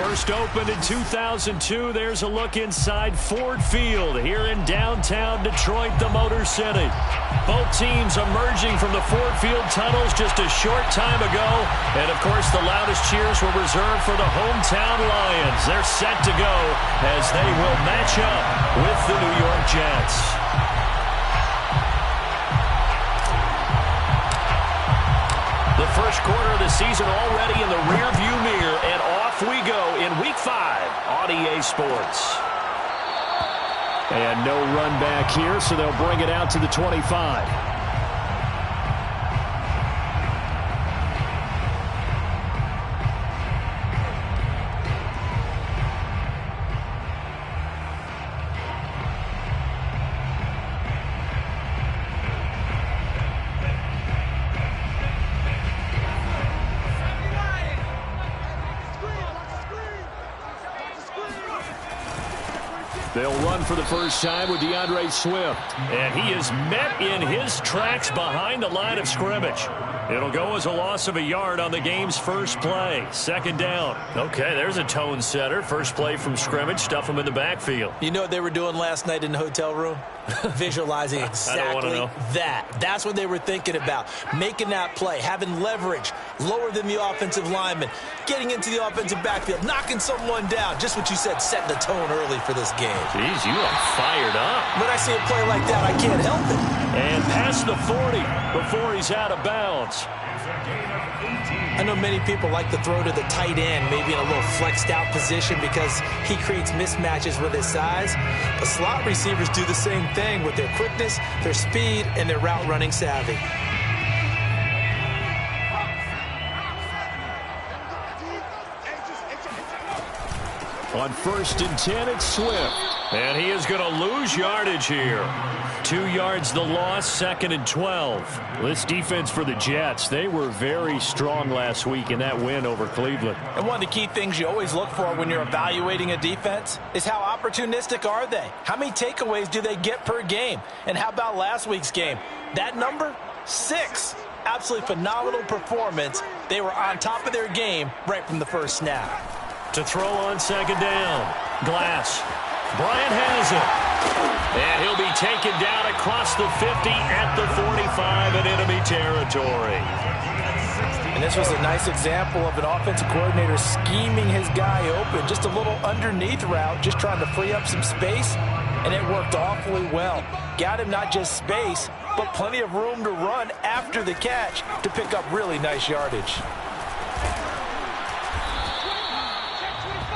First opened in 2002. There's a look inside Ford Field here in downtown Detroit, the Motor City. Both teams emerging from the Ford Field tunnels just a short time ago. And, of course, the loudest cheers were reserved for the hometown Lions. They're set to go as they will match up with the New York Jets. The first quarter of the season already in the rearview mirror, and off we go in Week 5 on EA Sports. And no run back here, so they'll bring it out to the 25. They'll run for the first time with DeAndre Swift. And he is met in his tracks behind the line of scrimmage. It'll go as a loss of a yard on the game's first play. Second down. Okay, there's a tone setter. First play from scrimmage. Stuff him in the backfield. You know what they were doing last night in the hotel room? Visualizing exactly that. That's what they were thinking about. Making that play, having leverage, lower than the offensive lineman, getting into the offensive backfield, knocking someone down. Just what you said, setting the tone early for this game. Jeez, you are fired up. When I see a play like that, I can't help it. And past the 40 before he's out of bounds. I know many people like to throw to the tight end, maybe in a little flexed out position because he creates mismatches with his size. But slot receivers do the same thing with their quickness, their speed, and their route running savvy. On 1st and 10, it's Swift. And he is going to lose yardage here. 2 yards the loss, 2nd and 12. This defense for the Jets, they were very strong last week in that win over Cleveland. And one of the key things you always look for when you're evaluating a defense is how opportunistic are they? How many takeaways do they get per game? And how about last week's game? That number? 6. Absolutely phenomenal performance. They were on top of their game right from the first snap. To throw on 2nd down. Glass. Bryant has it. And he'll be taken down across the 50 at the 45 in enemy territory. And this was a nice example of an offensive coordinator scheming his guy open. Just a little underneath route, just trying to free up some space. And it worked awfully well. Got him not just space, but plenty of room to run after the catch to pick up really nice yardage.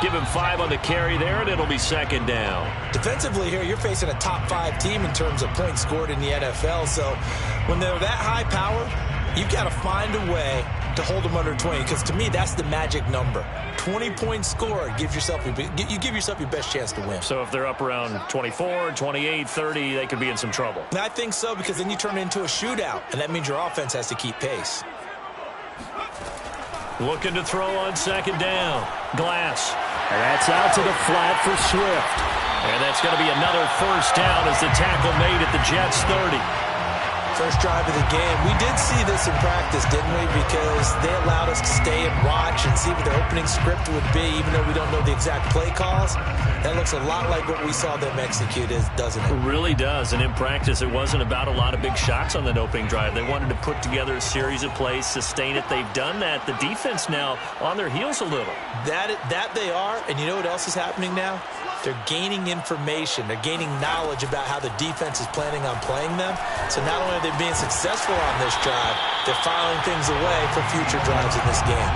Give him 5 on the carry there, and it'll be 2nd down. Defensively here, you're facing a top 5 team in terms of points scored in the NFL. So when they're that high powered, you've got to find a way to hold them under 20. Because to me, that's the magic number. 20 points scored gives yourself you give yourself your best chance to win. So if they're up around 24, 28, 30, they could be in some trouble. And I think so, because then you turn it into a shootout, and that means your offense has to keep pace. Looking to throw on 2nd down. Glass. And that's out to the flat for Swift. And that's going to be another first down as the tackle made at the Jets' 30. First drive of the game. We did see this in practice, didn't we? Because they allowed us to stay and watch and see what their opening script would be, even though we don't know the exact play calls. That looks a lot like what we saw them execute, doesn't it? It really does. And in practice, it wasn't about a lot of big shots on that opening drive. They wanted to put together a series of plays, sustain it. They've done that. The defense now on their heels a little. That they are. And you know what else is happening now? They're gaining information. They're gaining knowledge about how the defense is planning on playing them. So not only are they being successful on this drive, they're filing things away for future drives in this game.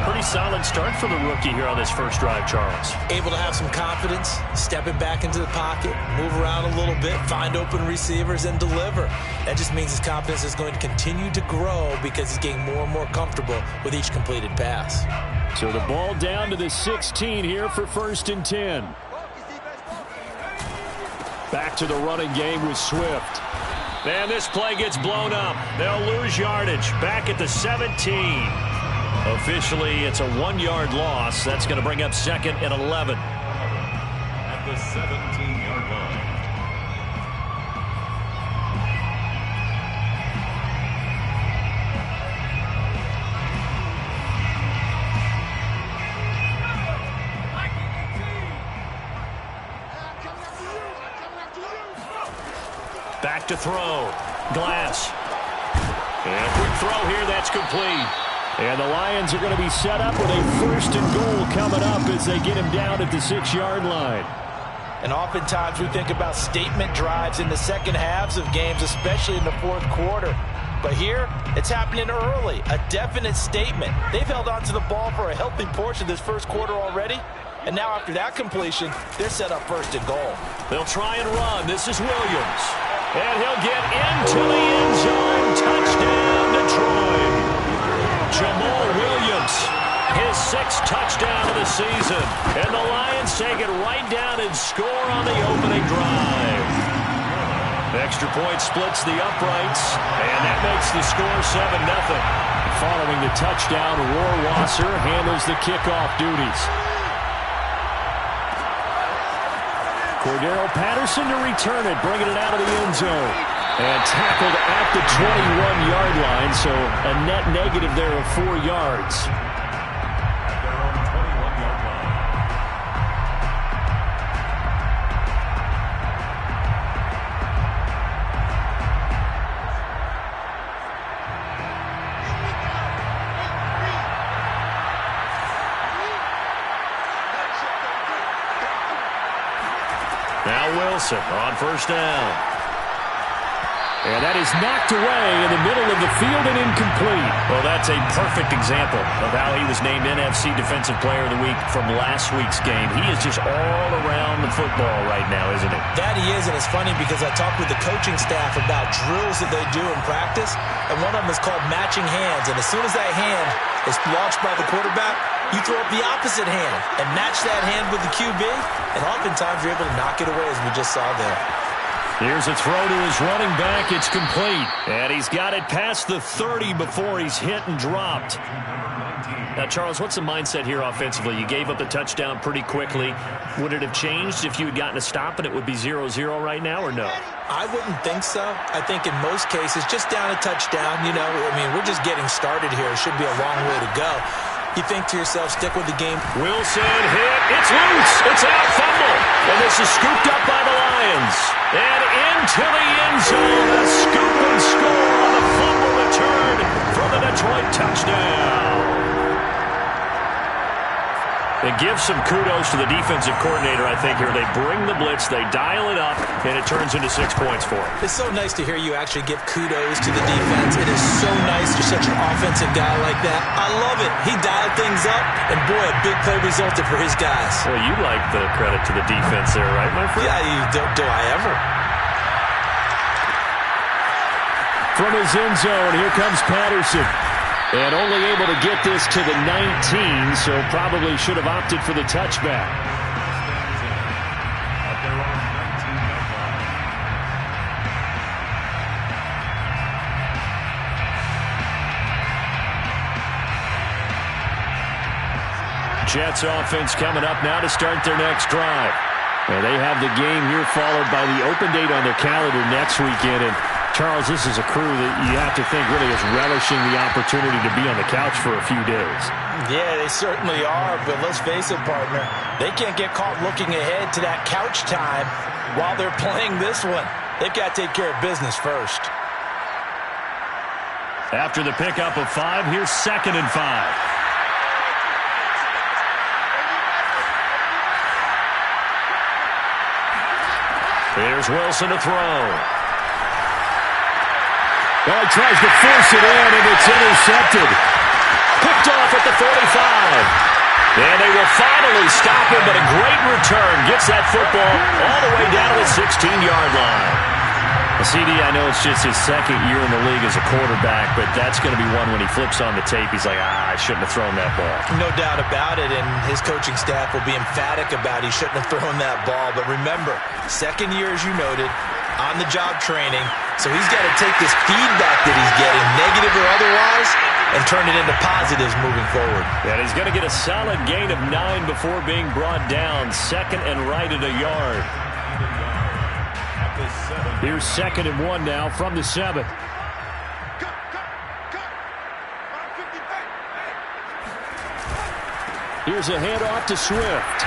Pretty solid start for the rookie here on this first drive, Charles. Able to have some confidence, stepping back into the pocket, move around a little bit, find open receivers, and deliver. That just means his confidence is going to continue to grow because he's getting more and more comfortable with each completed pass. So the ball down to the 16 here for 1st and 10. Back to the running game with Swift. And this play gets blown up. They'll lose yardage. Back at the 17. Officially, it's a 1-yard loss. That's going to bring up 2nd and 11. At the 17-yard line. back to throw. Glass. And a quick throw here. That's complete. And the Lions are going to be set up with a 1st and goal coming up as they get him down at the 6-yard line. And oftentimes we think about statement drives in the second halves of games, especially in the fourth quarter. But here, it's happening early. A definite statement. They've held on to the ball for a healthy portion of this first quarter already. And now after that completion, they're set up 1st and goal. They'll try and run. This is Williams. And he'll get into the end zone. Touchdown, Detroit. Jamal Williams, his 6th touchdown of the season. And the Lions take it right down and score on the opening drive. Extra point splits the uprights, and that makes the score 7-0. Following the touchdown, Rohrwasser handles the kickoff duties. Cordero Patterson to return it, bringing it out of the end zone. And tackled at the 21-yard line, so a net negative there of 4 yards. At their own 21-yard line. Now Wilson on 1st down. And that is knocked away in the middle of the field and incomplete. Well, that's a perfect example of how he was named NFC Defensive Player of the Week from last week's game. He is just all around the football right now, isn't he? That he is, and it's funny because I talked with the coaching staff about drills that they do in practice, and one of them is called matching hands. And as soon as that hand is launched by the quarterback, you throw up the opposite hand and match that hand with the QB, and oftentimes you're able to knock it away, as we just saw there. Here's a throw to his running back. It's complete. And he's got it past the 30 before he's hit and dropped. Now, Charles, what's the mindset here offensively? You gave up the touchdown pretty quickly. Would it have changed if you had gotten a stop and it would be 0-0 right now, or no? I wouldn't think so. I think in most cases, just down a touchdown, you know, I mean, we're just getting started here. It should be a long way to go. You think to yourself, stick with the game. Wilson hit. It's loose. It's out. Fumble. And this is scooped up by the Lions. And into the end zone. A scoop and score on the fumble return for the Detroit touchdown. They give some kudos to the defensive coordinator, I think, here. They bring the blitz, they dial it up, and it turns into 6 points for them. It's so nice to hear you actually give kudos to the defense. It is so nice you're such an offensive guy like that. I love it. He dialed things up, and boy, a big play resulted for his guys. Well, you like the credit to the defense there, right, my friend? Yeah, you do I ever. From his end zone, here comes Patterson. And only able to get this to the 19, so probably should have opted for the touchback. At their own 19-yard line. Jets offense coming up now to start their next drive. And they have the game here followed by the open date on their calendar next weekend. And Charles, this is a crew that you have to think really is relishing the opportunity to be on the couch for a few days. Yeah, they certainly are, but let's face it, partner. They can't get caught looking ahead to that couch time while they're playing this one. They've got to take care of business first. After the pickup of 5, here's 2nd and 5. Here's Wilson to throw. Well, he tries to force it in, and it's intercepted. Picked off at the 45. And they will finally stop him, but a great return gets that football all the way down to the 16-yard line. CD, I know it's just his 2nd year in the league as a quarterback, but that's going to be one when he flips on the tape, he's like, I shouldn't have thrown that ball. No doubt about it, and his coaching staff will be emphatic about he shouldn't have thrown that ball. But remember, 2nd year, as you noted, on-the-job training, so he's got to take this feedback that he's getting, negative or otherwise, and turn it into positives moving forward. And he's going to get a solid gain of 9 before being brought down. 2nd and right at a yard. Here's 2nd and 1 now from the 7. Here's a handoff to Swift.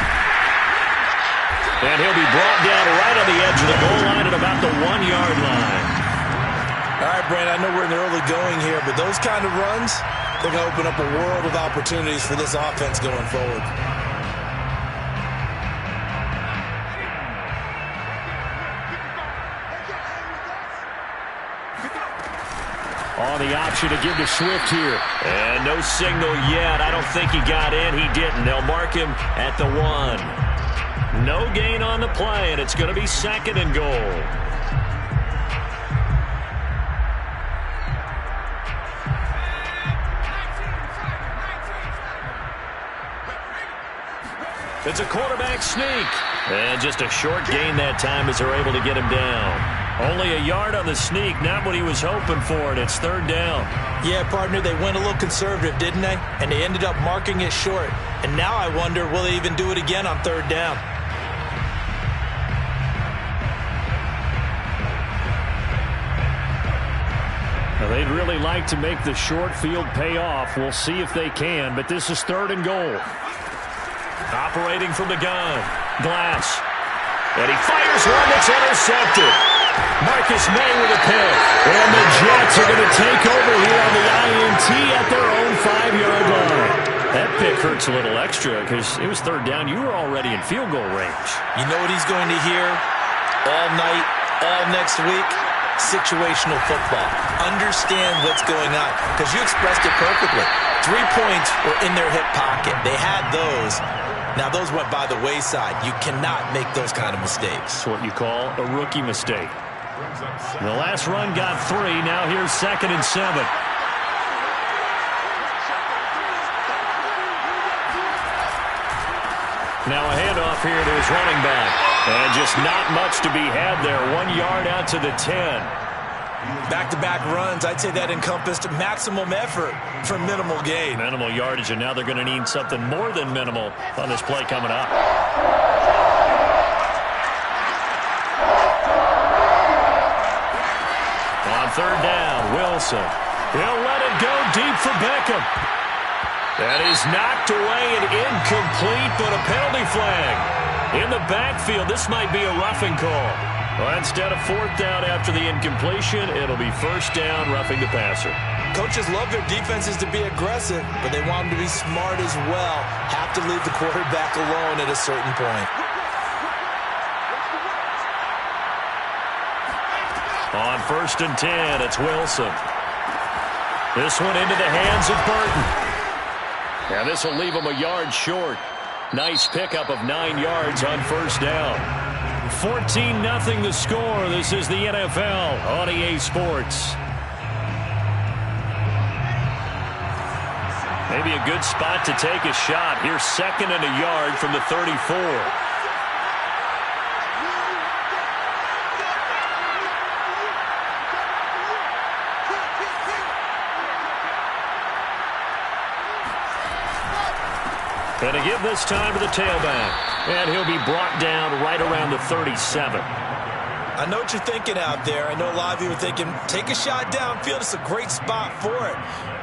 And he'll be brought down right on the edge of the goal line at about the 1-yard line. All right, Brandon, I know we're in the early going here, but those kind of runs, they're going to open up a world of opportunities for this offense going forward. On the option to give to Swift here. And no signal yet. I don't think he got in. He didn't. They'll mark him at the 1. No gain on the play, and it's going to be 2nd and goal. It's a quarterback sneak. And just a short gain that time as they're able to get him down. Only a yard on the sneak, not what he was hoping for, and it's 3rd down. Yeah, partner, they went a little conservative, didn't they? And they ended up marking it short. And now I wonder, will they even do it again on 3rd down? Now, they'd really like to make the short field pay off. We'll see if they can, but this is 3rd and goal. Operating from the gun, Glass. And he fires one that's intercepted. Marcus May with a pick. And the Jets are going to take over here on the INT at their own 5-yard line. That pick hurts a little extra because it was 3rd down. You were already in field goal range. You know what he's going to hear all night, all next week? Situational football. Understand what's going on because you expressed it perfectly. 3 points were in their hip pocket. They had those. Now, those went by the wayside. You cannot make those kind of mistakes. That's what you call a rookie mistake. The last run got 3. Now here's 2nd and 7. Now a handoff here to his running back. And just not much to be had there. 1 yard out to the 10. Back-to-back runs, I'd say that encompassed maximum effort for minimal gain. Minimal yardage, and now they're going to need something more than minimal on this play coming up. On 3rd down, Wilson. He'll let it go deep for Beckham. That is knocked away and incomplete, but a penalty flag. In the backfield, this might be a roughing call. Well, instead of 4th down after the incompletion, it'll be 1st down, roughing the passer. Coaches love their defenses to be aggressive, but they want them to be smart as well. Have to leave the quarterback alone at a certain point. On 1st and 10, it's Wilson. This one into the hands of Burton. Now this will leave him a yard short. Nice pickup of 9 yards on 1st down. 14-0 the score. This is the NFL on EA Sports. Maybe a good spot to take a shot. Here's 2nd and a yard from the 34. And to give this time to the tailback. And he'll be brought down right around the 37. I know what you're thinking out there. I know a lot of you are thinking, take a shot downfield. It's a great spot for it.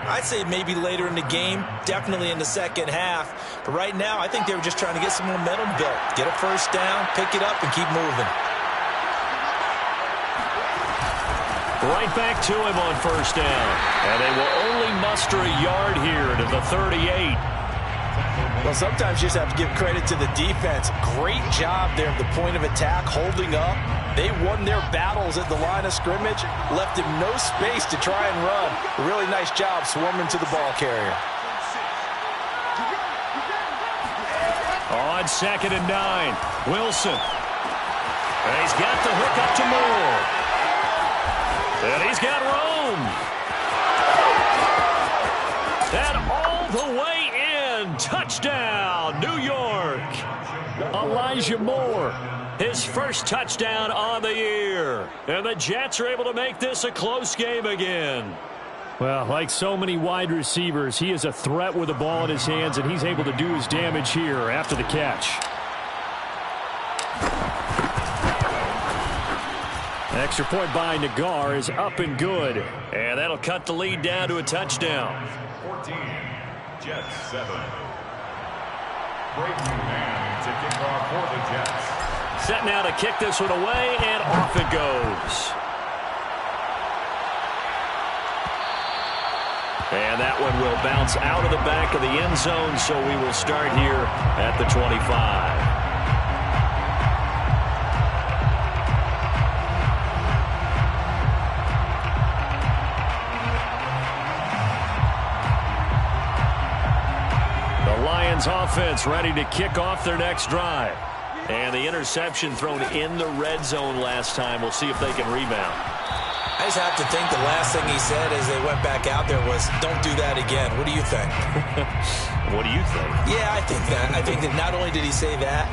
I'd say maybe later in the game, definitely in the second half. But right now, I think they were just trying to get some momentum built. Get a 1st down, pick it up, and keep moving. Right back to him on 1st down. And they will only muster a yard here to the 38. Well, sometimes you just have to give credit to the defense. Great job there at the point of attack, holding up. They won their battles at the line of scrimmage, left him no space to try and run. A really nice job swarming to the ball carrier. On 2nd and 9, Wilson. And he's got the hook up to Moore. And he's got Rome. And all the way in. Touchdown, New York. Elijah Moore. His first touchdown on the year. And the Jets are able to make this a close game again. Well, like so many wide receivers, he is a threat with the ball in his hands, and he's able to do his damage here after the catch. Extra point by Nagar is up and good. And that'll cut the lead down to a touchdown. 14, Jets 7. Brayton man to kick off for the Jets. Set now to kick this one away, and off it goes. And that one will bounce out of the back of the end zone, so we will start here at the 25. Offense ready to kick off their next drive. And the interception thrown in the red zone last time. We'll see if they can rebound. I just have to think the last thing he said as they went back out there was, don't do that again. What do you think? What do you think? Yeah, I think that. I think that not only did he say that,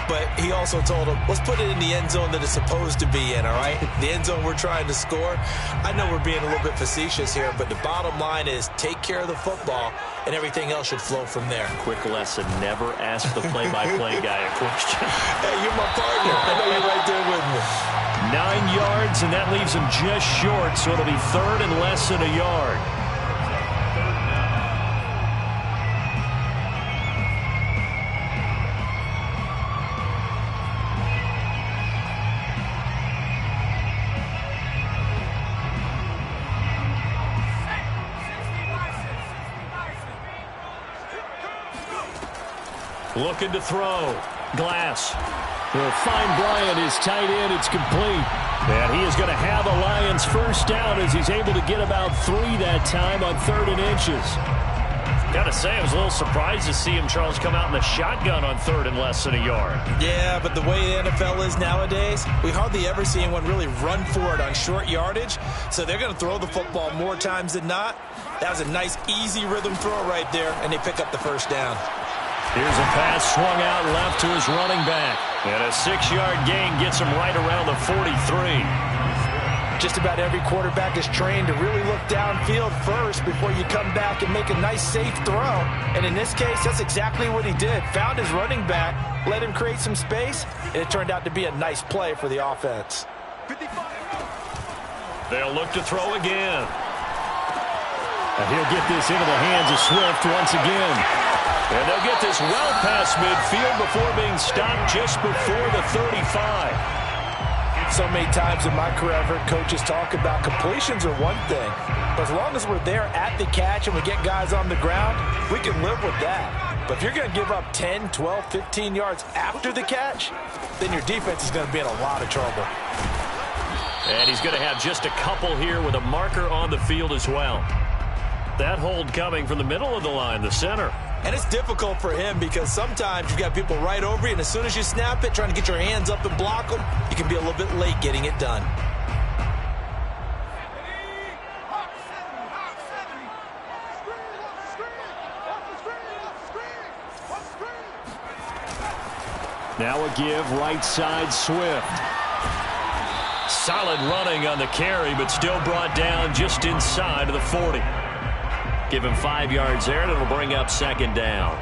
but he also told him, let's put it in the end zone that it's supposed to be in, all right? The end zone we're trying to score. I know we're being a little bit facetious here, but the bottom line is take care of the football, and everything else should flow from there. Quick lesson, never ask the play-by-play guy a question. Hey, you're my partner. I know you're right there with me. 9 yards, and that leaves him just short, so it'll be third and less than a yard. Looking to throw. Glass. Will find Bryant, his tight end. It's complete. And he is going to have a Lions first down as he's able to get about 3 that time on 3rd and inches. Got to say, I was a little surprised to see him, Charles, come out in the shotgun on 3rd and less than a yard. Yeah, but the way the NFL is nowadays, we hardly ever see anyone really run for it on short yardage. So they're going to throw the football more times than not. That was a nice, easy rhythm throw right there, and they pick up the first down. Here's a pass swung out left to his running back. And a 6-yard gain gets him right around the 43. Just about every quarterback is trained to really look downfield first before you come back and make a nice, safe throw. And in this case, that's exactly what he did. Found his running back, let him create some space, and it turned out to be a nice play for the offense. They'll look to throw again. And he'll get this into the hands of Swift once again. And they'll get this well past midfield before being stopped just before the 35. So many times in my career, I've heard coaches talk about completions are one thing. But as long as we're there at the catch and we get guys on the ground, we can live with that. But if you're going to give up 10, 12, 15 yards after the catch, then your defense is going to be in a lot of trouble. And he's going to have just a couple here with a marker on the field as well. That hold coming from the middle of the line, the center. And it's difficult for him because sometimes you've got people right over you, and as soon as you snap it, trying to get your hands up and block them, you can be a little bit late getting it done. Now a give right side Swift. Solid running on the carry, but still brought down just inside of the 40. Give him 5 yards there, and it'll bring up 2nd down.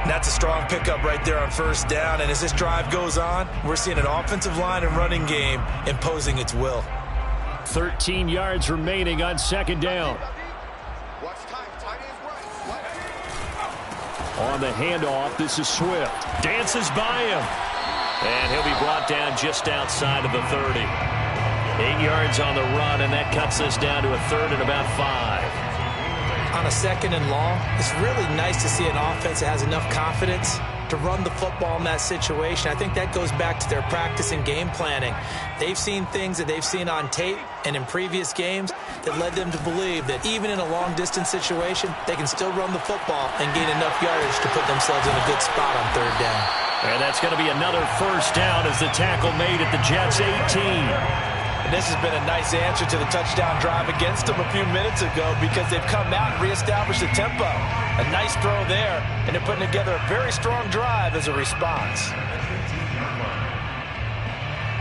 That's a strong pickup right there on 1st down. And as this drive goes on, we're seeing an offensive line and running game imposing its will. 13 yards remaining on 2nd down. On the handoff, this is Swift. Dances by him. And he'll be brought down just outside of the 30. 8 yards on the run, and that cuts us down to a 3rd and about 5. On a 2nd and long, it's really nice to see an offense that has enough confidence to run the football in that situation. I think that goes back to their practice and game planning. They've seen things that they've seen on tape and in previous games that led them to believe that even in a long-distance situation, they can still run the football and gain enough yardage to put themselves in a good spot on 3rd down. And that's going to be another first down as the tackle made at the Jets' 18. And this has been a nice answer to the touchdown drive against them a few minutes ago because they've come out and reestablished the tempo. A nice throw there, and they're putting together a very strong drive as a response.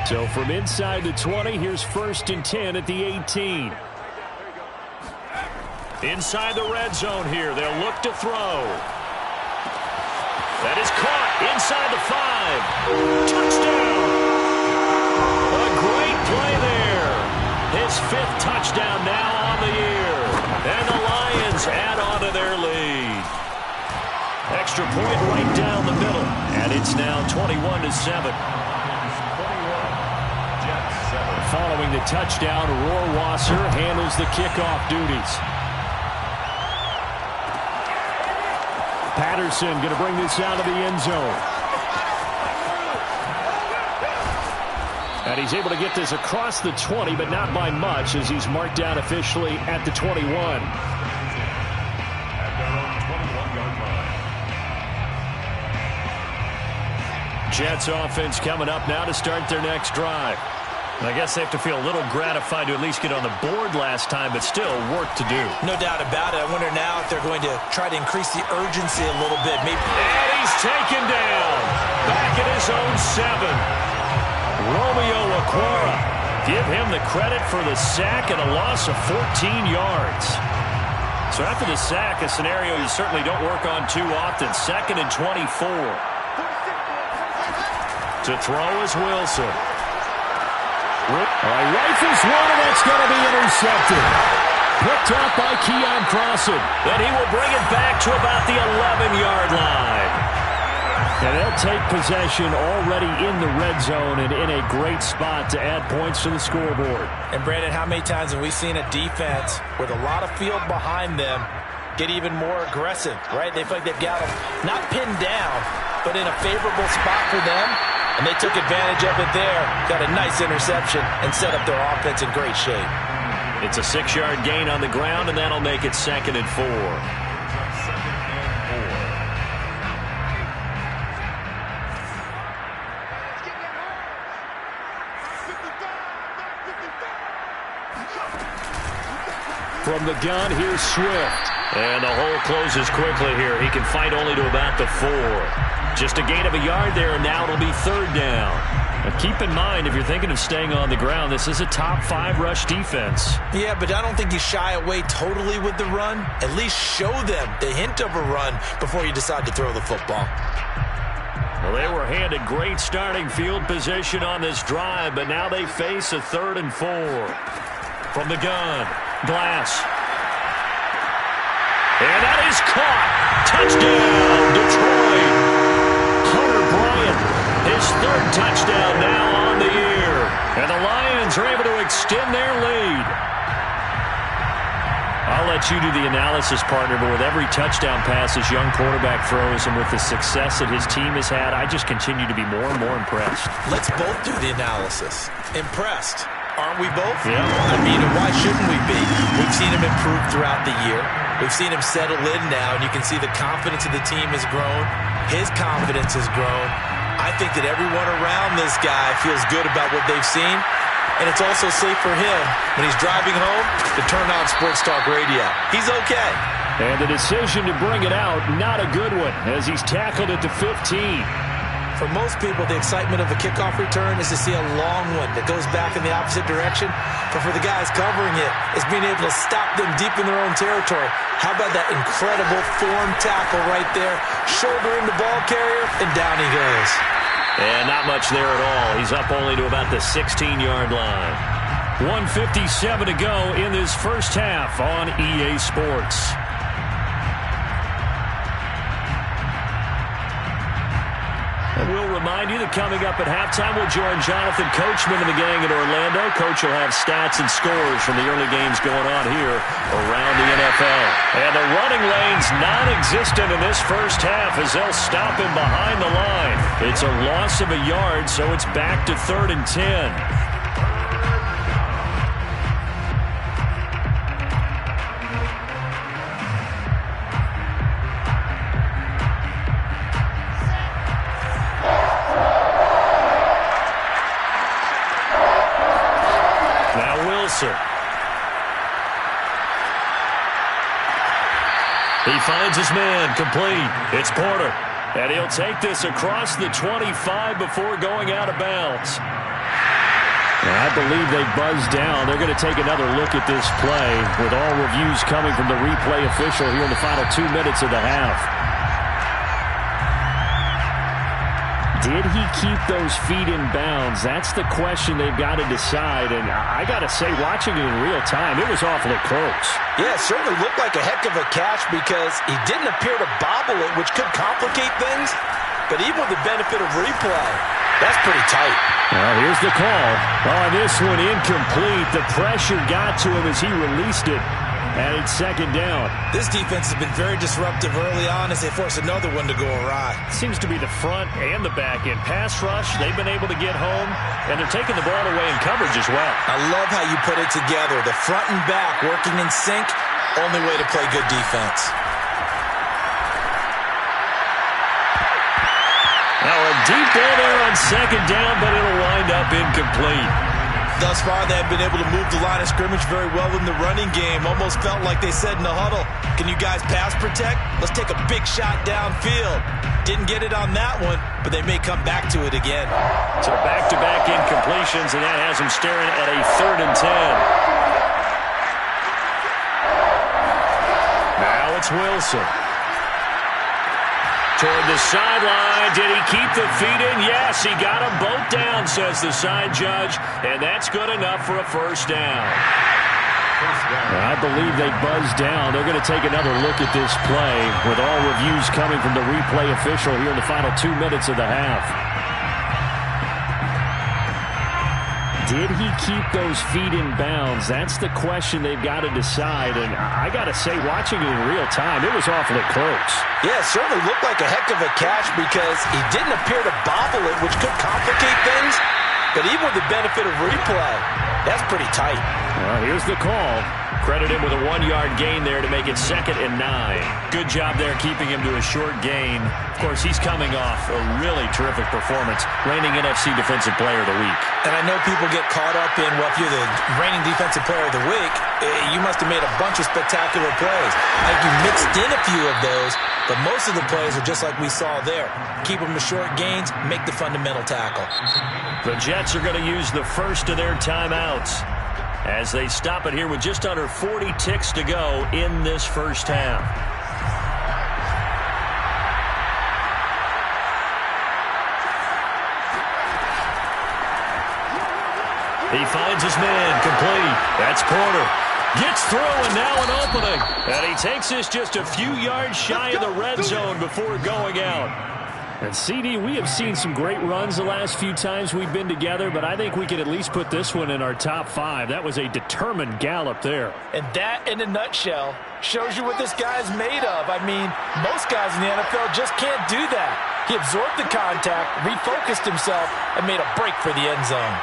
So from inside the 20, here's 1st and 10 at the 18. Inside the red zone here, they'll look to throw. That is caught inside the 5. Touchdown! A great play there. His 5th touchdown now on the year. And the Lions add on to their lead. Extra point right down the middle. And it's now 21-7. Following the touchdown, Rohrwasser handles the kickoff duties. Patterson going to bring this out of the end zone. And he's able to get this across the 20, but not by much, as he's marked down officially at the 21. At their own 21-yard line. Jets offense coming up now to start their next drive. And I guess they have to feel a little gratified to at least get on the board last time, but still work to do. No doubt about it. I wonder now if they're going to try to increase the urgency a little bit. Maybe. And he's taken down. Back at his own 7. Romeo Okwara. Give him the credit for the sack and a loss of 14 yards. So after the sack, a scenario you certainly don't work on too often. 2nd and 24. To throw is Wilson. Rifles one, and that's going to be intercepted. Picked up by Keon Crossan. And he will bring it back to about the 11-yard line. And they'll take possession already in the red zone and in a great spot to add points to the scoreboard. And, Brandon, how many times have we seen a defense with a lot of field behind them get even more aggressive, right? They feel like they've got them not pinned down, but in a favorable spot for them. And they took advantage of it there. Got a nice interception and set up their offense in great shape. It's a 6-yard gain on the ground, and that'll make it 2nd and 4. From the gun, here's Swift. And the hole closes quickly here. He can fight only to about the 4. Just a gain of a yard there, and now it'll be 3rd down. Now keep in mind, if you're thinking of staying on the ground, this is a top 5 rush defense. Yeah, but I don't think you shy away totally with the run. At least show them the hint of a run before you decide to throw the football. Well, they were handed great starting field position on this drive, but now they face a 3rd and 4. From the gun, Glass. And that is caught. Touchdown, Detroit. Hunter Bryant, his 3rd touchdown now on the year. And the Lions are able to extend their lead. I'll let you do the analysis, partner, but with every touchdown pass his young quarterback throws and with the success that his team has had, I just continue to be more and more impressed. Let's both do the analysis. Impressed. Aren't we both? Yeah. I mean, why shouldn't we be? We've seen him improve throughout the year. We've seen him settle in now, and you can see the confidence of the team has grown. His confidence has grown. I think that everyone around this guy feels good about what they've seen, and it's also safe for him when he's driving home to turn on Sports Talk Radio. He's okay. And the decision to bring it out, not a good one, as he's tackled at the 15. For most people, the excitement of a kickoff return is to see a long one that goes back in the opposite direction. But for the guys covering it, it's being able to stop them deep in their own territory. How about that incredible form tackle right there? Shoulder in the ball carrier, and down he goes. And not much there at all. He's up only to about the 16-yard line. 1:57 to go in this first half on EA Sports. And we'll remind you that coming up at halftime, we'll join Jonathan Coachman and the gang in Orlando. Coach will have stats and scores from the early games going on here around the NFL. And the running lane's non-existent in this first half as they'll stop him behind the line. It's a loss of a yard, so it's back to 3rd and 10. He finds his man, complete. It's Porter. And he'll take this across the 25 before going out of bounds. And I believe they buzzed down. They're going to take another look at this play with all reviews coming from the replay official here in the final 2 minutes of the half. Did he keep those feet in bounds? That's the question they've got to decide. And I got to say, watching it in real time, it was awfully close. Yeah, it certainly looked like a heck of a catch because he didn't appear to bobble it, which could complicate things. But even with the benefit of replay, That's pretty tight. Well, here's the call. On this one, incomplete. The pressure got to him as he released it. And it's second down. This defense has been very disruptive early on as they force another one to go awry. Seems to be the front and the back end. Pass rush, they've been able to get home, and they're taking the ball away in coverage as well. I love how you put it together. The front and back working in sync, only way to play good defense. Now a deep ball there on second down, but it'll wind up incomplete. Thus far, they have been able to move the line of scrimmage very well in the running game. Almost felt like they said in the huddle, can you guys pass protect? Let's take a big shot downfield. Didn't get it on that one, but they may come back to it again. So back-to-back incompletions, and that has them staring at a 3rd and 10. Now it's Wilson. Toward the sideline. Did he keep the feet in? Yes, he got them both down, says the side judge, and that's good enough for a first down. I believe they buzzed down. They're going to take another look at this play with all reviews coming from the replay official here in the final 2 minutes of the half. Did he keep those feet in bounds? That's the question they've got to decide. And I got to say, watching it in real time, it was awfully close. Yeah, it certainly looked like a heck of a catch because he didn't appear to bobble it, which could complicate things. But even with the benefit of replay, that's pretty tight. Well, here's the call. Credit him with a 1-yard gain there to make it 2nd and 9. Good job there keeping him to a short gain. Of course, he's coming off a really terrific performance, reigning NFC Defensive Player of the Week. And I know people get caught up in, well, if you're the reigning Defensive Player of the Week, you must have made a bunch of spectacular plays. I think you mixed in a few of those, but most of the plays are just like we saw there. Keep them to short gains, make the fundamental tackle. The Jets are going to use the first of their timeouts as they stop it here with just under 40 ticks to go in this first half. He finds his man, complete. That's Porter. Gets through, and now an opening. And he takes this just a few yards shy of the red zone before going out. And, CD, we have seen some great runs the last few times we've been together, but I think we could at least put this one in our top 5. That was a determined gallop there. And that, in a nutshell, shows you what this guy's made of. I mean, most guys in the NFL just can't do that. He absorbed the contact, refocused himself, and made a break for the end zone.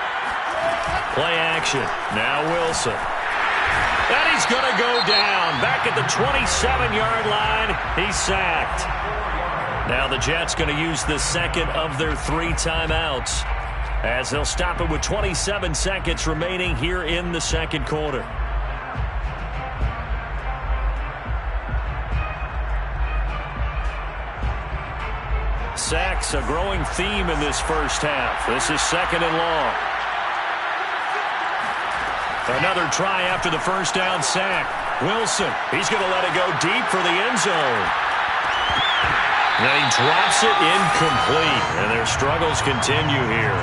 Play action. Now Wilson. And he's going to go down. Back at the 27-yard line, he's sacked. Now the Jets going to use the second of their 3 timeouts as they'll stop it with 27 seconds remaining here in the second quarter. Sacks a growing theme in this first half. This is 2nd and long. Another try after the first down sack. Wilson, he's going to let it go deep for the end zone. And he drops it incomplete, and their struggles continue here.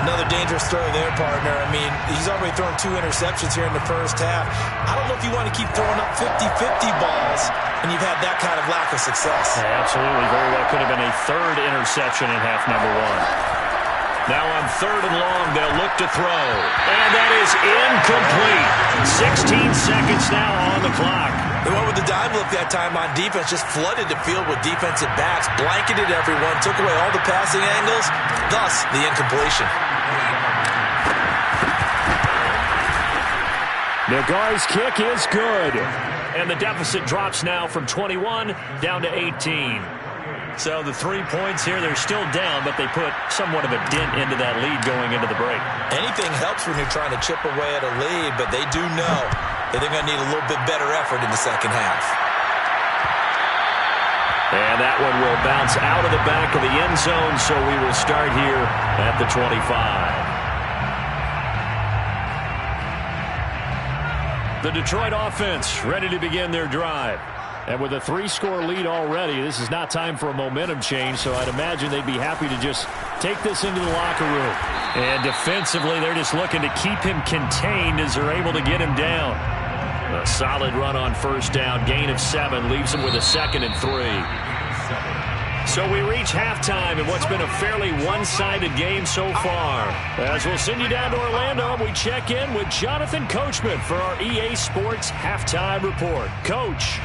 Another dangerous throw there, partner. I mean, he's already thrown 2 interceptions here in the first half. I don't know if you want to keep throwing up 50-50 balls, and you've had that kind of lack of success. Yeah, absolutely. Very well could have been a 3rd interception in half number 1. Now on 3rd and long, they'll look to throw. And that is incomplete. 16 seconds now on the clock. They went with the dime look that time on defense, just flooded the field with defensive backs, blanketed everyone, took away all the passing angles, thus the incompletion. Nagar's kick is good. And the deficit drops now from 21 down to 18. So the 3 points here, they're still down, but they put somewhat of a dent into that lead going into the break. Anything helps when you're trying to chip away at a lead, but they do know that they're going to need a little bit better effort in the second half. And that one will bounce out of the back of the end zone, so we will start here at the 25. The Detroit offense ready to begin their drive. And with a 3-score lead already, this is not time for a momentum change, so I'd imagine they'd be happy to just take this into the locker room. And defensively, they're just looking to keep him contained as they're able to get him down. A solid run on first down, gain of 7, leaves him with a 2nd and 3. So we reach halftime in what's been a fairly one-sided game so far. As we'll send you down to Orlando, we check in with Jonathan Coachman for our EA Sports Halftime Report. Coach.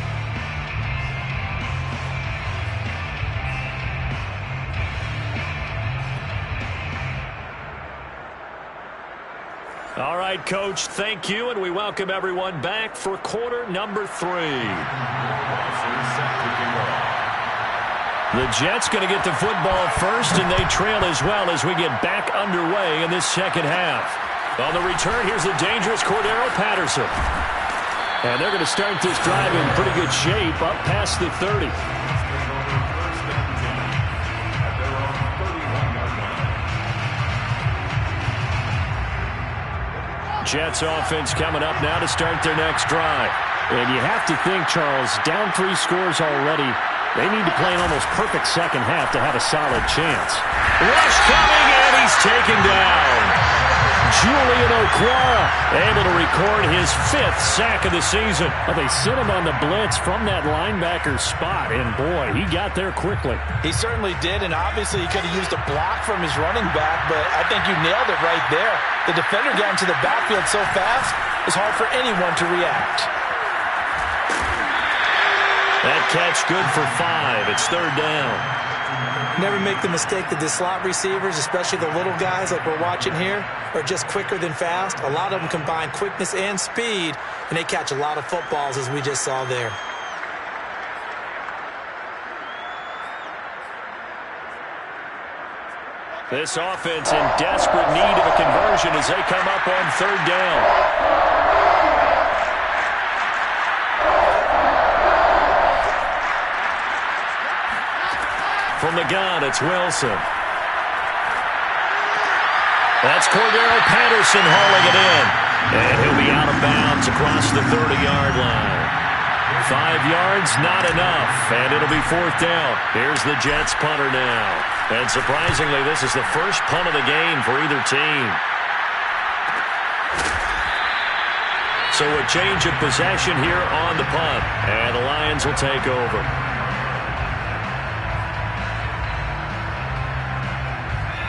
All right, Coach, thank you, and we welcome everyone back for quarter number 3. The Jets going to get the football first, and they trail as well as we get back underway in this second half. On the return, here's the dangerous Cordero Patterson. And they're going to start this drive in pretty good shape up past the 30. Jets offense coming up now to start their next drive. And you have to think, Charles, down 3 scores already. They need to play an almost perfect second half to have a solid chance. Rush coming, and he's taken down. Julian Okwara able to record his 5th sack of the season. Well, they sent him on the blitz from that linebacker spot, and boy, he got there quickly. He certainly did, and obviously he could have used a block from his running back, but I think you nailed it right there. The defender got into the backfield so fast, it's hard for anyone to react. That catch good for 5. It's 3rd down. Never make the mistake that the slot receivers, especially the little guys like we're watching here, are just quicker than fast. A lot of them combine quickness and speed, and they catch a lot of footballs, as we just saw there. This offense in desperate need of a conversion as they come up on 3rd down. From the gun, it's Wilson. That's Cordero Patterson hauling it in. And he'll be out of bounds across the 30-yard line. 5 yards, not enough. And it'll be 4th down. Here's the Jets punter now. And surprisingly, this is the first punt of the game for either team. So a change of possession here on the punt. And the Lions will take over.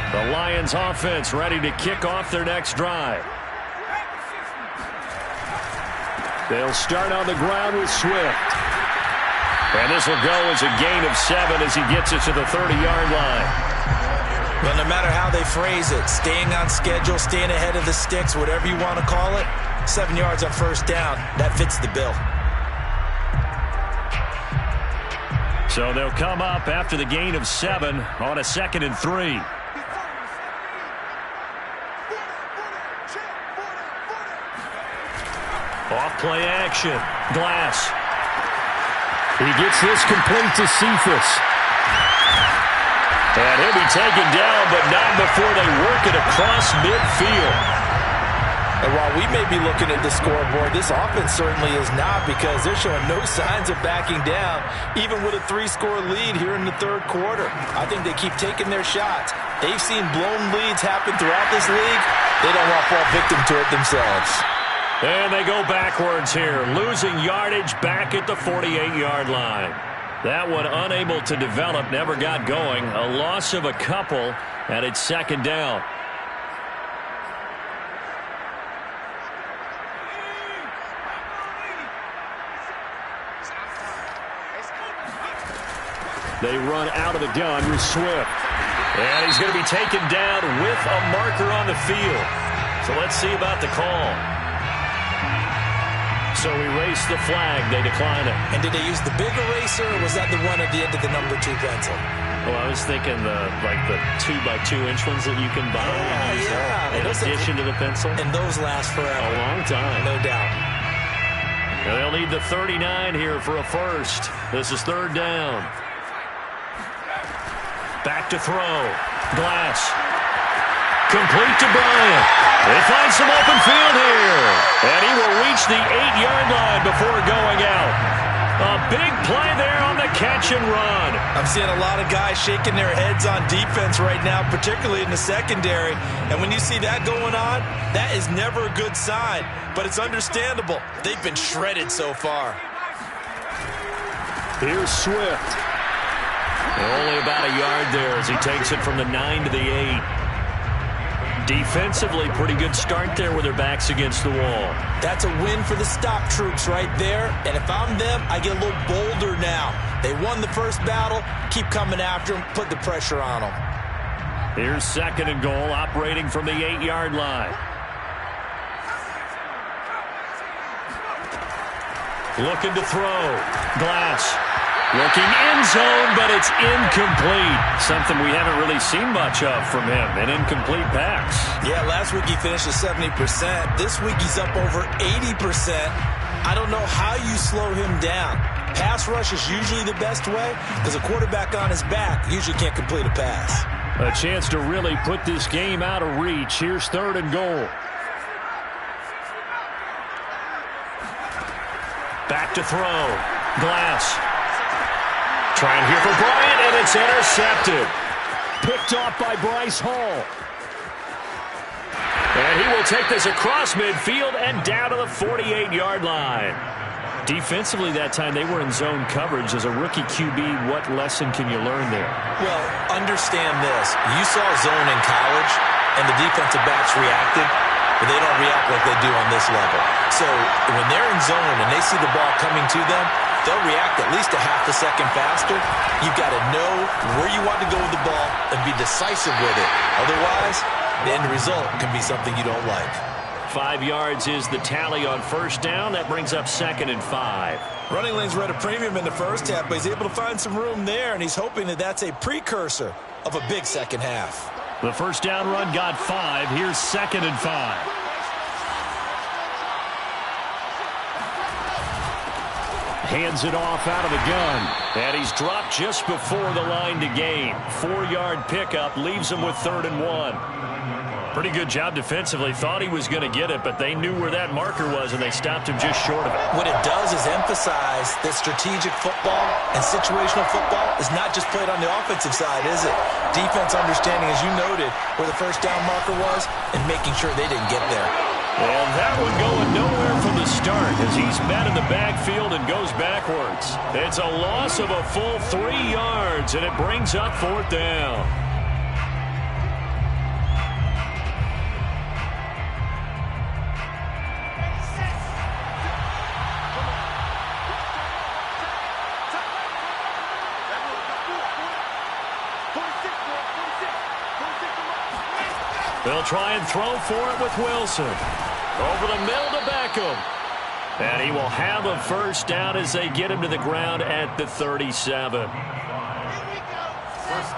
The Lions offense ready to kick off their next drive. They'll start on the ground with Swift. And this will go as a gain of 7 as he gets it to the 30-yard line. Well, no matter how they phrase it, staying on schedule, staying ahead of the sticks, whatever you want to call it, 7 yards on 1st down, that fits the bill. So they'll come up after the gain of 7 on a 2nd and 3. Off-play action. Glass. He gets this complete to Cephas. And he'll be taken down, but not before they work it across midfield. And while we may be looking at the scoreboard, this offense certainly is not, because they're showing no signs of backing down, even with a 3-score lead here in the 3rd quarter. I think they keep taking their shots. They've seen blown leads happen throughout this league. They don't want to fall victim to it themselves. And they go backwards here, losing yardage back at the 48-yard line. That one unable to develop, never got going. A loss of a couple, and it's 2nd down. They run out of the gun with Swift. And he's going to be taken down with a marker on the field. So let's see about the call. So erase the flag. They decline it. And did they use the big eraser, or was that the one at the end of the number 2 pencil? Well, I was thinking the 2x2-inch ones that you can buy. In addition to the pencil. And those last forever. A long time. No doubt. They'll need the 39 here for a first. This is 3rd down. Back to throw. Glass. Complete to Bryant. They find some open field here. And he will reach the 8-yard line before going out. A big play there on the catch and run. I'm seeing a lot of guys shaking their heads on defense right now, particularly in the secondary. And when you see that going on, that is never a good sign. But it's understandable. They've been shredded so far. Here's Swift. Only about a yard there as he takes it from the 9 to the 8. Defensively, pretty good start there with their backs against the wall. That's a win for the stop troops right there. And if I'm them, I get a little bolder now. They won the first battle. Keep coming after them. Put the pressure on them. Here's 2nd and goal, operating from the 8-yard line. Looking to throw. Glass. Looking end zone, but it's incomplete. Something we haven't really seen much of from him, an incomplete pass. Yeah, last week he finished at 70%. This week he's up over 80%. I don't know how you slow him down. Pass rush is usually the best way because a quarterback on his back usually can't complete a pass. A chance to really put this game out of reach. Here's 3rd and goal. Back to throw. Glass. Trying here for Bryant, and it's intercepted. Picked off by Bryce Hall. And he will take this across midfield and down to the 48-yard line. Defensively that time, they were in zone coverage. As a rookie QB, what lesson can you learn there? Well, understand this. You saw zone in college, and the defensive backs reacted, but they don't react like they do on this level. So when they're in zone and they see the ball coming to them, they'll react at least a half a second faster. You've got to know where you want to go with the ball and be decisive with it. Otherwise, the end result can be something you don't like. 5 yards is the tally on 1st down. That brings up 2nd and 5. Running lanes were at a premium in the first half, but he's able to find some room there, and he's hoping that that's a precursor of a big second half. The 1st down run got 5. Here's 2nd and 5. Hands it off out of the gun. And he's dropped just before the line to gain. 4-yard pickup leaves him with 3rd and 1. Pretty good job defensively. Thought he was going to get it, but they knew where that marker was, and they stopped him just short of it. What it does is emphasize that strategic football and situational football is not just played on the offensive side, is it? Defense understanding, as you noted, where the 1st down marker was and making sure they didn't get there. And that one going nowhere from the start as he's met in the backfield and goes backwards. It's a loss of a full 3 yards, and it brings up 4th down. They'll try and throw for it with Wilson. Over the middle to Beckham. And he will have a 1st down as they get him to the ground at the 37. 1st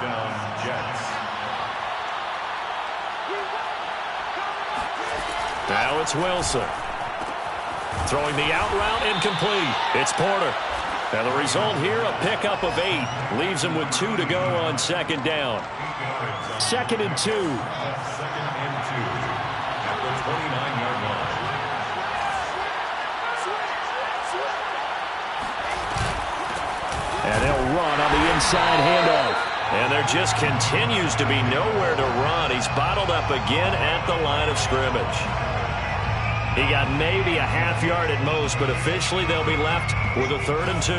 down, Jets. Now it's Wilson. Throwing the out route incomplete. It's Porter. And the result here, a pickup of 8. Leaves him with 2 to go on 2nd down. 2nd and 2. 2nd and 2 at the 29-yard line. And they'll run on the inside handoff. And there just continues to be nowhere to run. He's bottled up again at the line of scrimmage. He got maybe a half yard at most, but officially they'll be left with a 3rd and 2.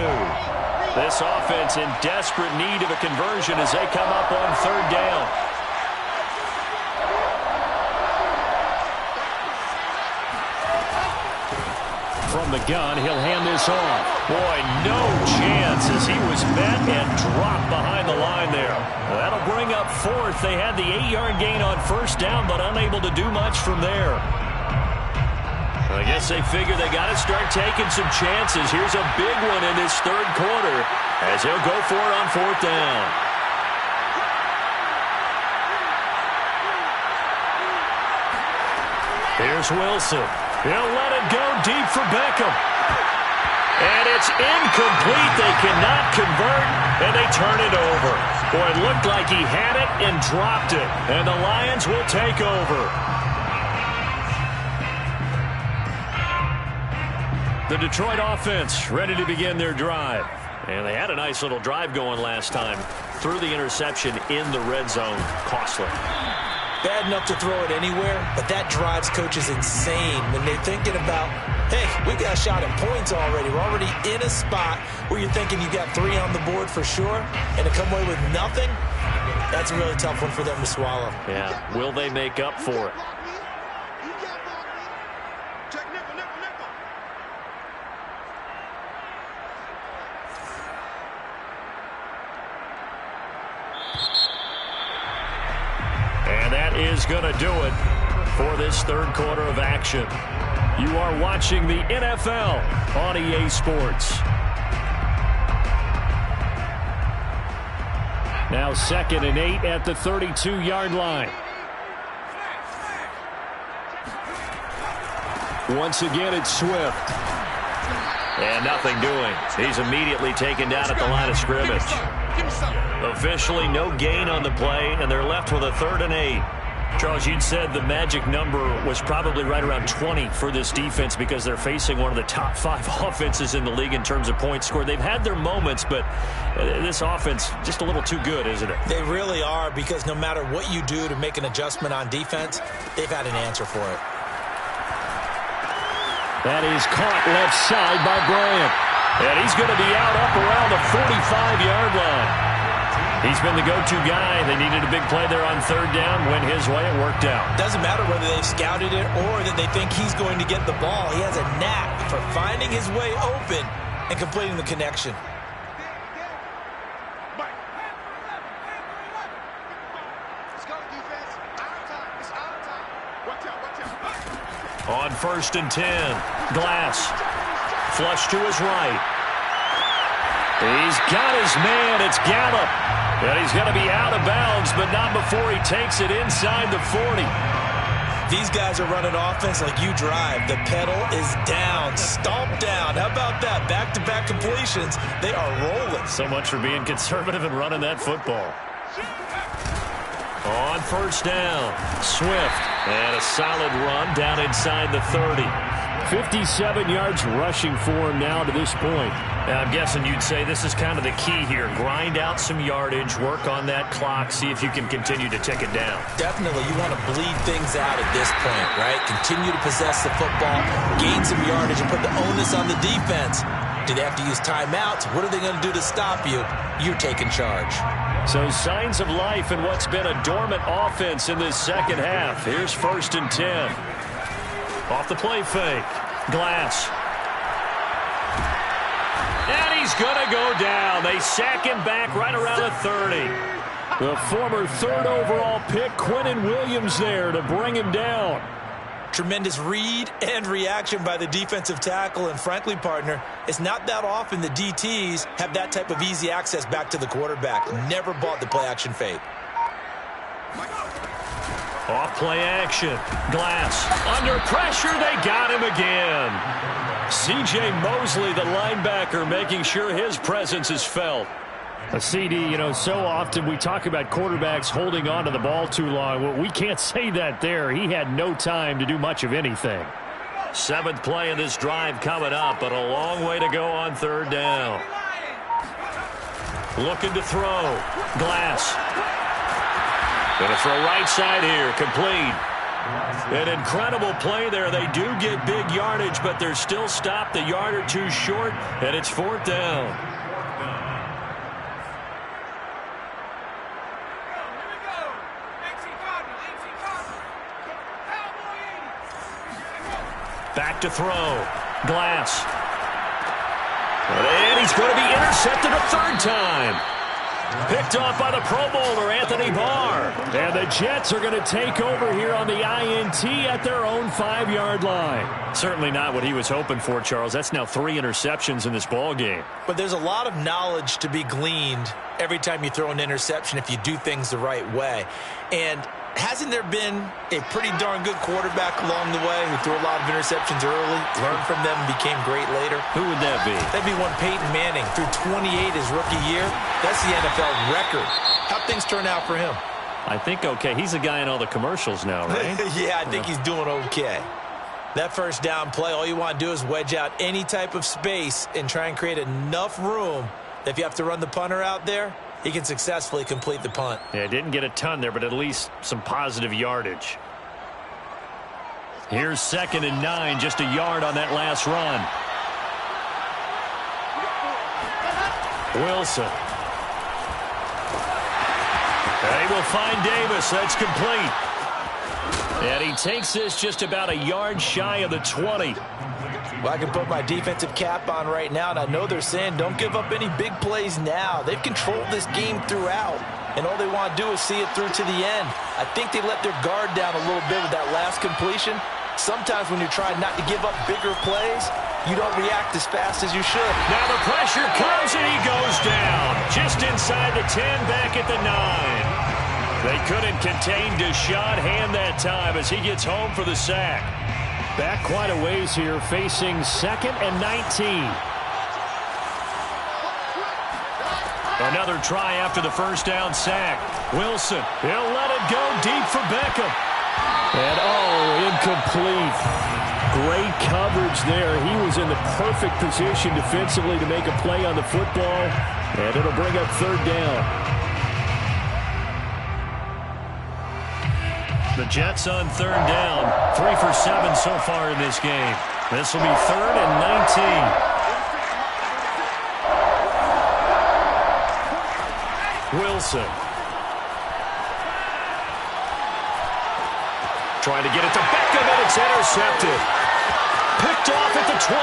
This offense in desperate need of a conversion as they come up on 3rd down. From the gun, he'll hand this off. Boy, no chance as he was met and dropped behind the line there. Well, that'll bring up 4th. They had the 8-yard gain on 1st down, but unable to do much from there. I guess they figure they got to start taking some chances. Here's a big one in this 3rd quarter as he'll go for it on 4th down. Here's Wilson. He'll let it go deep for Beckham. And it's incomplete. They cannot convert, and they turn it over. Boy, it looked like he had it and dropped it. And the Lions will take over. The Detroit offense ready to begin their drive. And they had a nice little drive going last time. Threw the interception in the red zone. Costly. bad enough to throw it anywhere, but that drives coaches insane when they're thinking about, hey, we got a shot at points already. We're already in a spot where you're thinking you got 3 on the board for sure, and to come away with nothing, that's a really tough one for them to swallow. Yeah, will they make up for it? And that is going to do it for this third quarter of action. You are watching the NFL on EA Sports. Now 2nd and 8 at the 32-yard line. Once again, it's Swift. And nothing doing. He's immediately taken down at the line of scrimmage. Officially no gain on the play, and they're left with a 3rd and 8. Charles, you'd said the magic number was probably right around 20 for this defense because they're facing one of the top 5 offenses in the league in terms of points scored. They've had their moments, but this offense just a little too good, isn't it? They really are, because no matter what you do to make an adjustment on defense, they've had an answer for it. That is caught left side by Bryant. And he's going to be out up around the 45-yard line. He's been the go-to guy. They needed a big play there on 3rd down. Went his way. It worked out. Doesn't matter whether they've scouted it or that they think he's going to get the ball. He has a knack for finding his way open and completing the connection. On 1st and 10, Glass. Flush to his right. He's got his man. It's Gallup. And he's going to be out of bounds, but not before he takes it inside the 40. These guys are running offense like you drive. The pedal is down, stomped down. How about that? Back-to-back completions. They are rolling. So much for being conservative and running that football. On 1st down, Swift. And a solid run down inside the 30. 57 yards rushing for him now to this point. Now, I'm guessing you'd say this is kind of the key here. Grind out some yardage, work on that clock, see if you can continue to tick it down. Definitely. You want to bleed things out at this point, right? Continue to possess the football, gain some yardage, and put the onus on the defense. Do they have to use timeouts? What are they going to do to stop you? You're taking charge. So signs of life in what's been a dormant offense in this second half. Here's 1st and 10. Off the play fake. Glass. And he's going to go down. They sack him back right around the 30. The former 3rd overall pick, Quinnen Williams, there to bring him down. Tremendous read and reaction by the defensive tackle. And frankly, partner, it's not that often the DTs have that type of easy access back to the quarterback. Never bought the play action fake. Off play action. Glass. Under pressure, they got him again. C.J. Mosley, the linebacker, making sure his presence is felt. A CD, you know, so often we talk about quarterbacks holding on to the ball too long. Well, we can't say that there. He had no time to do much of anything. 7th play in this drive coming up, but a long way to go on 3rd down. Looking to throw. Glass. Going to throw right side here. Complete. An incredible play there. They do get big yardage, but they're still stopped a yard or two short, and it's 4th down. Back to throw. Glass. And he's going to be intercepted a 3rd time. Picked off by the Pro Bowler, Anthony Barr. And the Jets are going to take over here on the INT at their own 5-yard line. Certainly not what he was hoping for, Charles. That's now 3 interceptions in this ball game. But there's a lot of knowledge to be gleaned every time you throw an interception if you do things the right way. And hasn't there been a pretty darn good quarterback along the way who threw a lot of interceptions early, learned from them, and became great later? Who would that be? That'd be one Peyton Manning. Threw 28 his rookie year. That's the NFL record. How'd things turn out for him? I think okay. He's a guy in all the commercials now, right? Yeah, I think he's doing okay. That 1st down play, all you want to do is wedge out any type of space and try and create enough room that if you have to run the punter out there, he can successfully complete the punt. Yeah, didn't get a ton there, but at least some positive yardage. Here's 2nd and 9, just a yard on that last run. Wilson. They will find Davis. That's complete. And he takes this just about a yard shy of the 20. Well, I can put my defensive cap on right now, and I know they're saying don't give up any big plays now. They've controlled this game throughout, and all they want to do is see it through to the end. I think they let their guard down a little bit with that last completion. Sometimes when you're trying not to give up bigger plays, you don't react as fast as you should. Now the pressure comes, and he goes down. Just inside the 10, back at the 9. They couldn't contain Deshaun Hand that time as he gets home for the sack. Back quite a ways here, facing 2nd and 19. Another try after the first down sack. Wilson, he'll let it go deep for Beckham. And incomplete. Great coverage there. He was in the perfect position defensively to make a play on the football. And it'll bring up 3rd down. The Jets on 3rd down. 3 for 7 so far in this game. This will be 3rd and 19. Wilson. Trying to get it to Beckham, and it's intercepted. Picked off at the 21.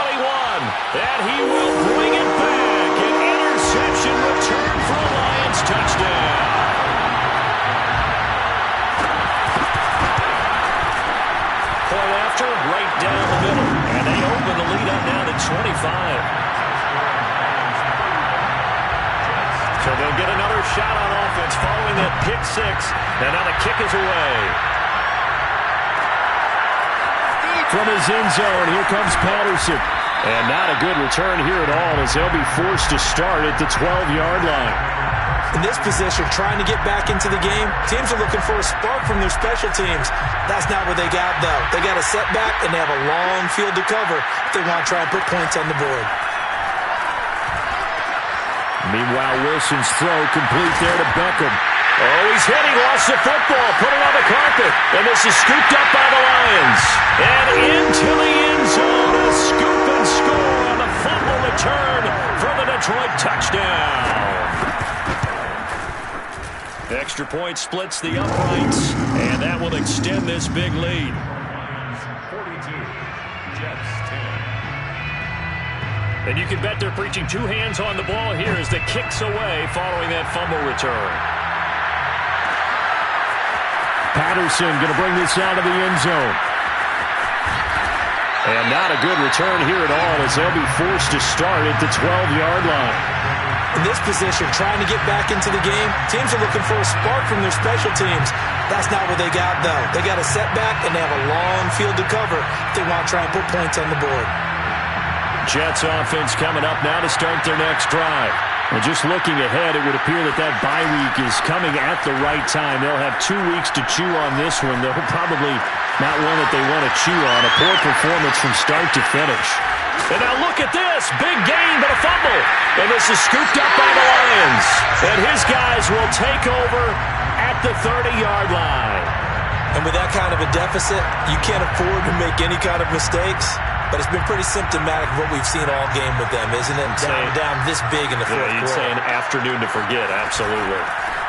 And he will bring it back. An interception return for a Lions touchdown. Point after, right down the middle. And they open the lead up now to 25. So they'll get another shot on offense following that pick 6. And now the kick is away. From his end zone, here comes Patterson. And not a good return here at all as they'll be forced to start at the 12-yard line. In this position, trying to get back into the game, teams are looking for a spark from their special teams. That's not what they got, though. They got a setback, and they have a long field to cover if they want to try and put points on the board. Meanwhile, Wilson's throw complete there to Beckham. Oh, he's hit. He lost the football. Put it on the carpet. And this is scooped up by the Lions. And into the end zone. A scoop and score on the fumble return for the Detroit touchdown. Extra point splits the uprights. And that will extend this big lead. 42, Jets 10. And you can bet they're preaching 2 hands on the ball here as the kick's away following that fumble return. Patterson going to bring this out of the end zone. And not a good return here at all as they'll be forced to start at the 12-yard line. In this position, trying to get back into the game, teams are looking for a spark from their special teams. That's not what they got, though. They got a setback, and they have a long field to cover if they want to try and put points on the board. Jets offense coming up now to start their next drive. And just looking ahead, it would appear that bye week is coming at the right time. They'll have 2 weeks to chew on this one. They'll probably not one that they want to chew on. A poor performance from start to finish. And now look at this. Big gain, but a fumble. And this is scooped up by the Lions. And his guys will take over at the 30-yard line. And with that kind of a deficit, you can't afford to make any kind of mistakes. But it's been pretty symptomatic of what we've seen all game with them, isn't it? Down this big in the fourth quarter. You'd say an afternoon to forget, absolutely.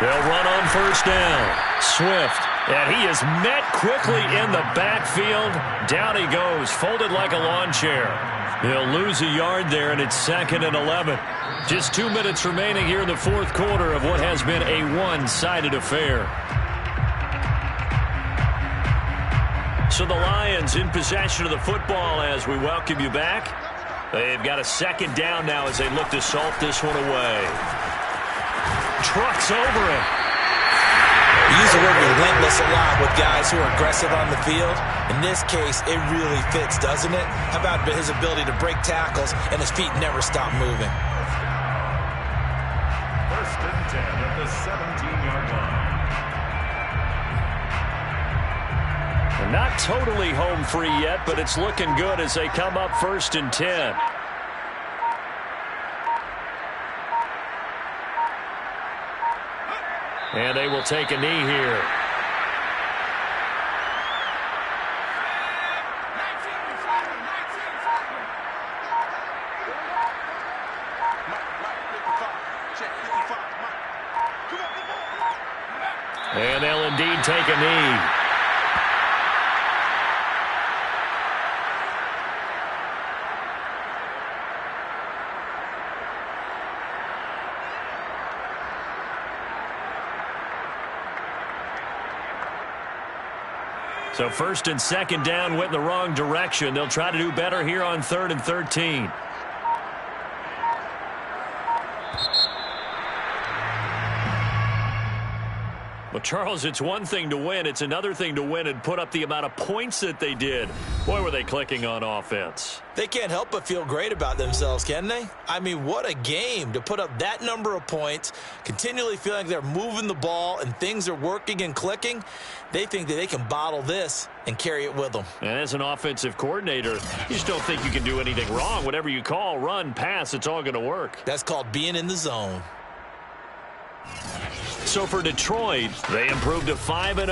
They'll run on first down. Swift, and he is met quickly in the backfield. Down he goes, folded like a lawn chair. He'll lose a yard there, and it's 2nd and 11. Just 2 minutes remaining here in the fourth quarter of what has been a one-sided affair. So the Lions in possession of the football as we welcome you back. They've got a 2nd down now as they look to salt this one away. Trucks over it. We use the word relentless a lot with guys who are aggressive on the field. In this case, it really fits, doesn't it? How about his ability to break tackles and his feet never stop moving? 1st and 10 at the 17-yard line. Not totally home free yet, but it's looking good as they come up 1st and 10. And they will take a knee here. And they'll indeed take a knee. So first and second down went in the wrong direction. They'll try to do better here on 3rd and 13. Well, Charles, it's one thing to win. It's another thing to win and put up the amount of points that they did. Boy, were they clicking on offense. They can't help but feel great about themselves, can they? I mean, what a game to put up that number of points, continually feeling like they're moving the ball and things are working and clicking. They think that they can bottle this and carry it with them. And as an offensive coordinator, you just don't think you can do anything wrong. Whatever you call, run, pass, it's all going to work. That's called being in the zone. So for Detroit, they improved to 5-0.